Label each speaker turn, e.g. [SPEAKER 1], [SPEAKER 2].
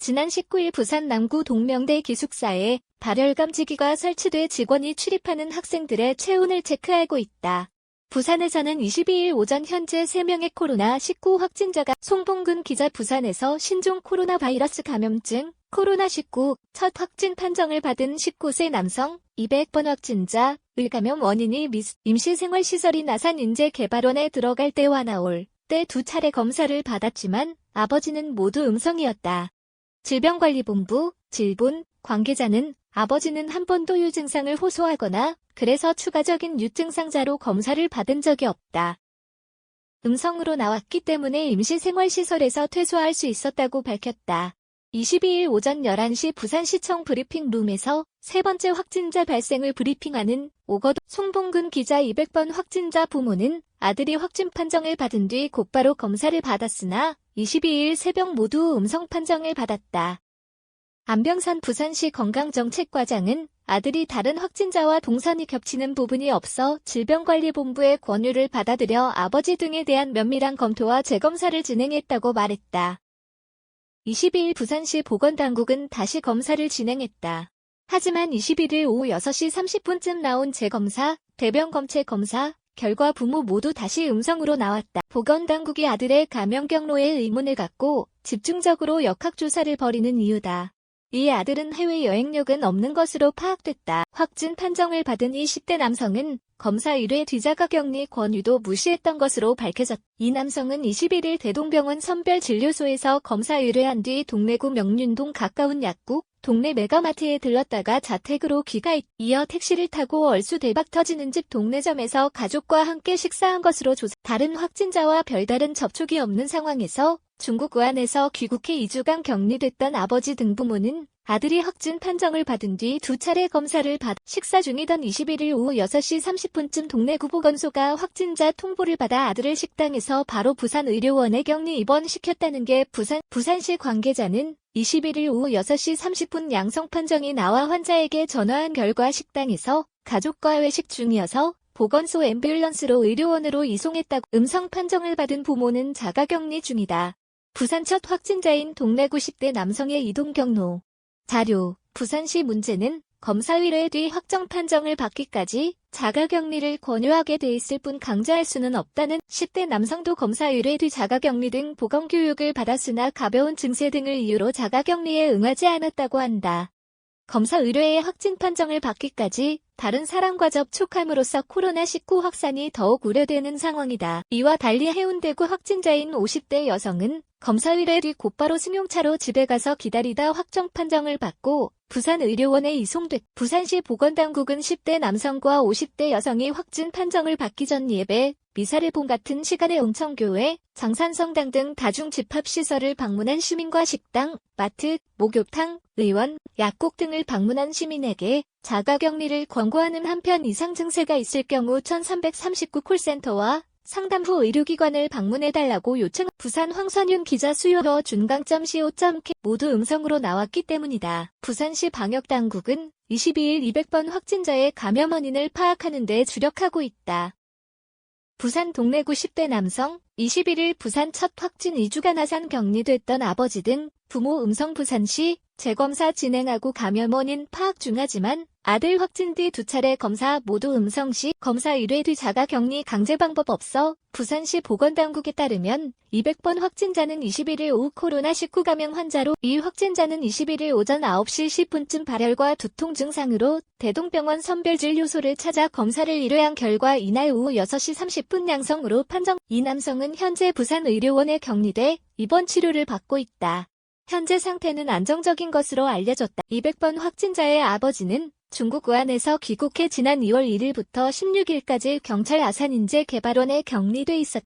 [SPEAKER 1] 지난 19일 부산 남구 동명대 기숙사에 발열감지기가 설치돼 직원이 출입하는 학생들의 체온을 체크하고 있다. 부산에서는 22일 오전 현재 3명의 코로나19 확진자가 송봉근 기자 부산에서 신종 코로나 바이러스 감염증 코로나19 첫 확진 판정을 받은 19세 남성 200번 확진자 을감염 원인이 임시생활시설인 아산인재개발원에 들어갈 때와 나올 때 2차례 검사를 받았지만 아버지는 모두 음성이었다. 질병관리본부 질본 관계자는 아버지는 한 번도 유증상을 호소하거나 그래서 추가적인 유증상자로 검사를 받은 적이 없다. 음성으로 나왔기 때문에 임시생활시설에서 퇴소할 수 있었다고 밝혔다. 22일 오전 11시 부산시청 브리핑룸에서 세 번째 확진자 발생을 브리핑하는 오거돈 송봉근 기자 200번 확진자 부모는 아들이 확진 판정을 받은 뒤 곧바로 검사를 받았으나 22일 새벽 모두 음성 판정을 받았다. 안병선 부산시 건강정책과장은 아들이 다른 확진자와 동선이 겹치는 부분이 없어 질병관리본부의 권유를 받아들여 아버지 등에 대한 면밀한 검토와 재검사를 진행했다고 말했다. 22일 부산시 보건당국은 다시 검사를 진행했다. 하지만 21일 오후 6시 30분쯤 나온 재검사, 대변검체 검사 결과 부모 모두 다시 음성으로 나왔다. 보건당국이 아들의 감염 경로에 의문을 갖고 집중적으로 역학조사를 벌이는 이유다. 이 아들은 해외 여행력은 없는 것으로 파악됐다. 확진 판정을 받은 20대 남성은 검사 1회 뒤자가격리 권유도 무시했던 것으로 밝혀졌다. 이 남성은 21일 대동병원 선별진료소에서 검사 의뢰한 뒤 동래구 명륜동 가까운 약국, 동네 메가마트에 들렀다가 자택으로 귀가했다. 이어 택시를 타고 얼쑤 대박 터지는 집 동래점에서 가족과 함께 식사한 것으로 조사. 다른 확진자와 별다른 접촉이 없는 상황에서 중국 우한에서 귀국해 2주간 격리됐던 아버지 등 부모는 아들이 확진 판정을 받은 뒤 2차례 검사를 받아 식사 중이던 21일 오후 6시 30분쯤 동래구 보건소가 확진자 통보를 받아 아들을 식당에서 바로 부산의료원에 격리 입원시켰다는 게 부산시 관계자는 21일 오후 6시 30분 양성 판정이 나와 환자에게 전화한 결과 식당에서 가족과 외식 중이어서 보건소 앰뷸런스로 의료원으로 이송했다고 음성 판정을 받은 부모는 자가격리 중이다. 부산 첫 확진자인 동래구 10대 남성의 이동 경로. 자료. 부산시 문제는 검사 의뢰 뒤 확정 판정을 받기까지 자가격리를 권유하게 돼 있을 뿐 강제할 수는 없다는 10대 남성도 검사 의뢰 뒤 자가격리 등 보건교육을 받았으나 가벼운 증세 등을 이유로 자가격리에 응하지 않았다고 한다. 검사 의뢰의 확진 판정을 받기까지 다른 사람과 접촉함으로써 코로나19 확산이 더욱 우려되는 상황이다. 이와 달리 해운대구 확진자인 50대 여성은 검사 의뢰 뒤 곧바로 승용차로 집에 가서 기다리다 확정 판정을 받고 부산의료원에 이송됐다. 부산시 보건당국은 10대 남성과 50대 여성이 확진 판정을 받기 전 예배, 미사를 본 같은 시간에 온천교회, 장산성당 등 다중집합시설을 방문한 시민과 식당, 마트, 목욕탕, 의원, 약국 등을 방문한 시민에게 자가격리를 권고하는 한편 이상 증세가 있을 경우 1339 콜센터와 상담 후 의료기관을 방문해달라고 요청. 부산 황선윤 기자 수요러 준강.co.k 모두 음성으로 나왔기 때문이다. 부산시 방역당국은 22일 200번 확진자의 감염 원인을 파악하는 데 주력하고 있다. 부산 동래구 10대 남성 21일 부산 첫 확진 2주간 아산 격리됐던 아버지 등 부모 음성. 부산시 재검사 진행하고 감염 원인 파악 중하지만 아들 확진 뒤 2차례 검사 모두 음성 시 검사 의뢰 뒤 자가격리 강제 방법 없어. 부산시 보건당국에 따르면 200번 확진자는 21일 오후 코로나19 감염 환자로 이 확진자는 21일 오전 9시 10분쯤 발열과 두통 증상으로 대동병원 선별진료소를 찾아 검사를 의뢰한 결과 이날 오후 6시 30분 양성으로 판정. 이 남성은 현재 부산의료원에 격리돼 입원 치료를 받고 있다. 현재 상태는 안정적인 것으로 알려졌다. 200번 확진자의 아버지는 중국 우한에서 귀국해 지난 2월 1일부터 16일까지 경찰 아산인재개발원에 격리돼 있었다.